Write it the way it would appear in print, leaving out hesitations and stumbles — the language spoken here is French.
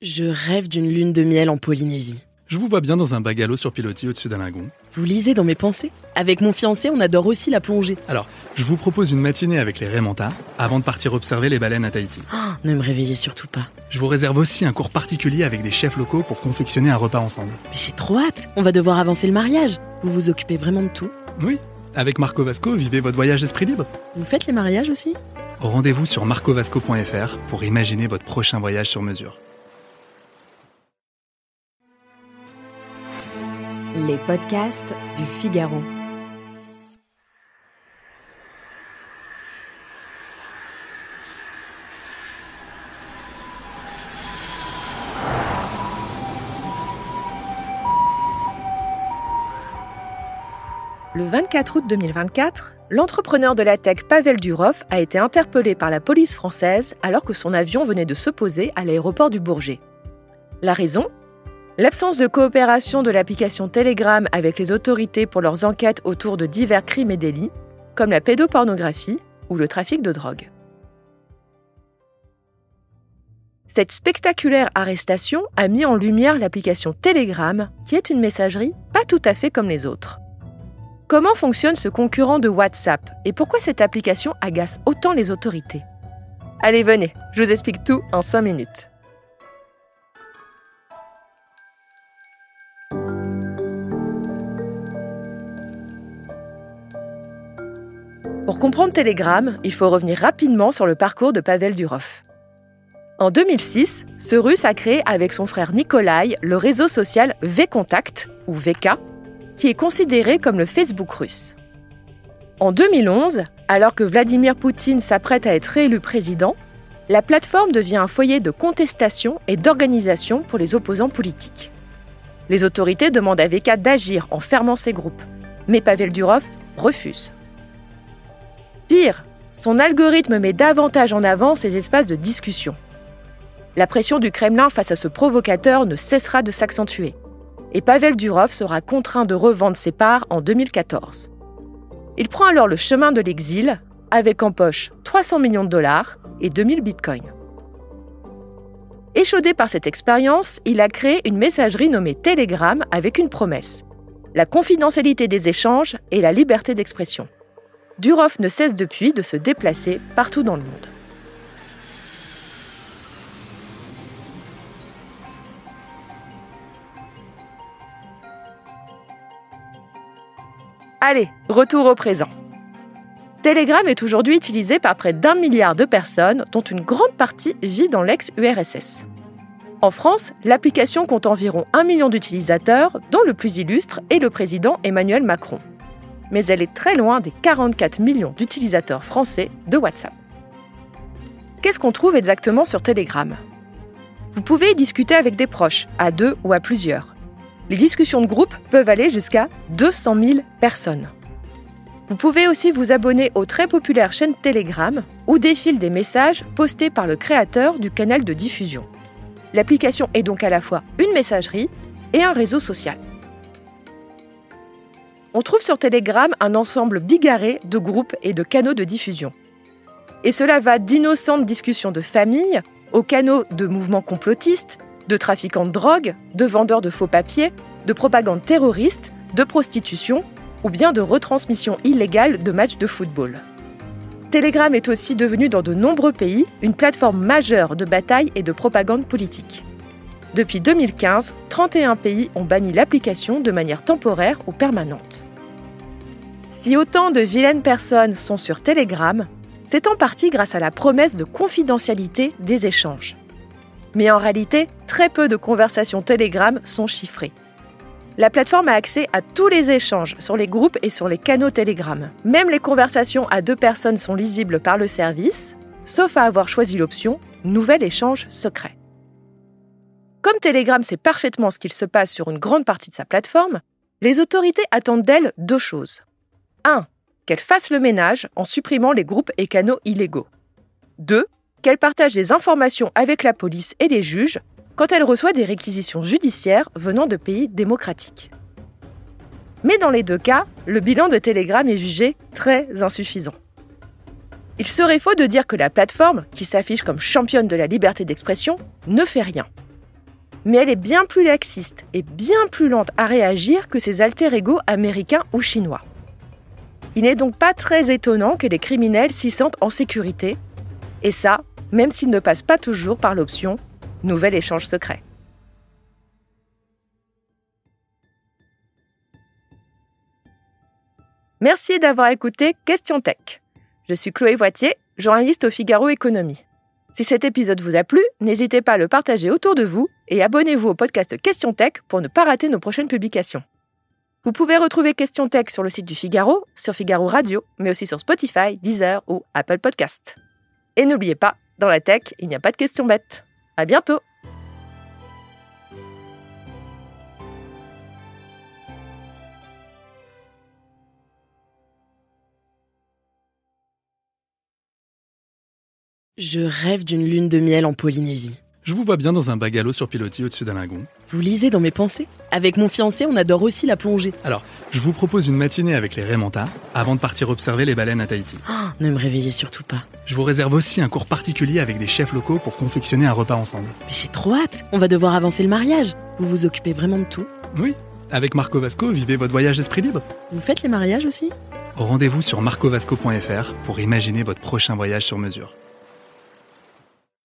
Je rêve d'une lune de miel en Polynésie. Je vous vois bien dans un bungalow sur pilotis au-dessus d'un lagon. Vous lisez dans mes pensées ? Avec mon fiancé, on adore aussi la plongée. Alors, je vous propose une matinée avec les Raymanta avant de partir observer les baleines à Tahiti. Ne me réveillez surtout pas. Je vous réserve aussi un cours particulier avec des chefs locaux pour confectionner un repas ensemble. Mais j'ai trop hâte. On va devoir avancer le mariage. Vous vous occupez vraiment de tout ? Oui, avec Marco Vasco, vivez votre voyage esprit libre. Vous faites les mariages aussi ? Rendez-vous sur marcovasco.fr pour imaginer votre prochain voyage sur mesure. Les podcasts du Figaro. Le 24 août 2024, l'entrepreneur de la tech Pavel Durov a été interpellé par la police française alors que son avion venait de se poser à l'aéroport du Bourget. La raison ? L'absence de coopération de l'application Telegram avec les autorités pour leurs enquêtes autour de divers crimes et délits, comme la pédopornographie ou le trafic de drogue. Cette spectaculaire arrestation a mis en lumière l'application Telegram, qui est une messagerie pas tout à fait comme les autres. Comment fonctionne ce concurrent de WhatsApp et pourquoi cette application agace autant les autorités ? Allez, venez, je vous explique tout en 5 minutes. Pour comprendre Telegram, il faut revenir rapidement sur le parcours de Pavel Durov. En 2006, ce Russe a créé avec son frère Nikolai le réseau social VKontakte, ou VK, qui est considéré comme le Facebook russe. En 2011, alors que Vladimir Poutine s'apprête à être réélu président, la plateforme devient un foyer de contestation et d'organisation pour les opposants politiques. Les autorités demandent à VK d'agir en fermant ses groupes, mais Pavel Durov refuse. Pire, son algorithme met davantage en avant ces espaces de discussion. La pression du Kremlin face à ce provocateur ne cessera de s'accentuer. Et Pavel Durov sera contraint de revendre ses parts en 2014. Il prend alors le chemin de l'exil, avec en poche 300 millions de dollars et 2000 bitcoins. Échaudé par cette expérience, il a créé une messagerie nommée Telegram avec une promesse : la confidentialité des échanges et la liberté d'expression. Durov ne cesse depuis de se déplacer partout dans le monde. Allez, retour au présent. Telegram est aujourd'hui utilisé par près d'1 milliard de personnes, dont une grande partie vit dans l'ex-URSS. En France, l'application compte environ 1 million d'utilisateurs, dont le plus illustre est le président Emmanuel Macron. Mais elle est très loin des 44 millions d'utilisateurs français de WhatsApp. Qu'est-ce qu'on trouve exactement sur Telegram ? Vous pouvez y discuter avec des proches, à 2 ou à plusieurs. Les discussions de groupe peuvent aller jusqu'à 200 000 personnes. Vous pouvez aussi vous abonner aux très populaires chaînes Telegram où défilent des messages postés par le créateur du canal de diffusion. L'application est donc à la fois une messagerie et un réseau social. On trouve sur Telegram un ensemble bigarré de groupes et de canaux de diffusion. Et cela va d'innocentes discussions de famille aux canaux de mouvements complotistes, de trafiquants de drogue, de vendeurs de faux papiers, de propagande terroriste, de prostitution ou bien de retransmission illégale de matchs de football. Telegram est aussi devenu dans de nombreux pays une plateforme majeure de bataille et de propagande politique. Depuis 2015, 31 pays ont banni l'application de manière temporaire ou permanente. Si autant de vilaines personnes sont sur Telegram, c'est en partie grâce à la promesse de confidentialité des échanges. Mais en réalité, très peu de conversations Telegram sont chiffrées. La plateforme a accès à tous les échanges sur les groupes et sur les canaux Telegram. Même les conversations à 2 personnes sont lisibles par le service, sauf à avoir choisi l'option « Nouvel échange secret ». Comme Telegram sait parfaitement ce qu'il se passe sur une grande partie de sa plateforme, les autorités attendent d'elle 2 choses. 1. Qu'elle fasse le ménage en supprimant les groupes et canaux illégaux. 2. Qu'elle partage des informations avec la police et les juges quand elle reçoit des réquisitions judiciaires venant de pays démocratiques. Mais dans les 2 cas, le bilan de Telegram est jugé très insuffisant. Il serait faux de dire que la plateforme, qui s'affiche comme championne de la liberté d'expression, ne fait rien. Mais elle est bien plus laxiste et bien plus lente à réagir que ses alter-ego américains ou chinois. Il n'est donc pas très étonnant que les criminels s'y sentent en sécurité, et ça, même s'ils ne passent pas toujours par l'option « nouvel échange secret ». Merci d'avoir écouté Question Tech. Je suis Chloé Voitier, journaliste au Figaro Économie. Si cet épisode vous a plu, n'hésitez pas à le partager autour de vous et abonnez-vous au podcast Question Tech pour ne pas rater nos prochaines publications. Vous pouvez retrouver Question Tech sur le site du Figaro, sur Figaro Radio, mais aussi sur Spotify, Deezer ou Apple Podcast. Et n'oubliez pas, dans la tech, il n'y a pas de questions bêtes. À bientôt! Je rêve d'une lune de miel en Polynésie. Je vous vois bien dans un bungalow sur pilotis au-dessus d'un lagon. Vous lisez dans mes pensées? Avec mon fiancé, on adore aussi la plongée. Alors, je vous propose une matinée avec les Raymanta avant de partir observer les baleines à Tahiti. Oh, ne me réveillez surtout pas. Je vous réserve aussi un cours particulier avec des chefs locaux pour confectionner un repas ensemble. Mais j'ai trop hâte. On va devoir avancer le mariage. Vous vous occupez vraiment de tout? Oui, avec Marco Vasco, vivez votre voyage esprit libre. Vous faites les mariages aussi? Rendez-vous sur marcovasco.fr pour imaginer votre prochain voyage sur mesure.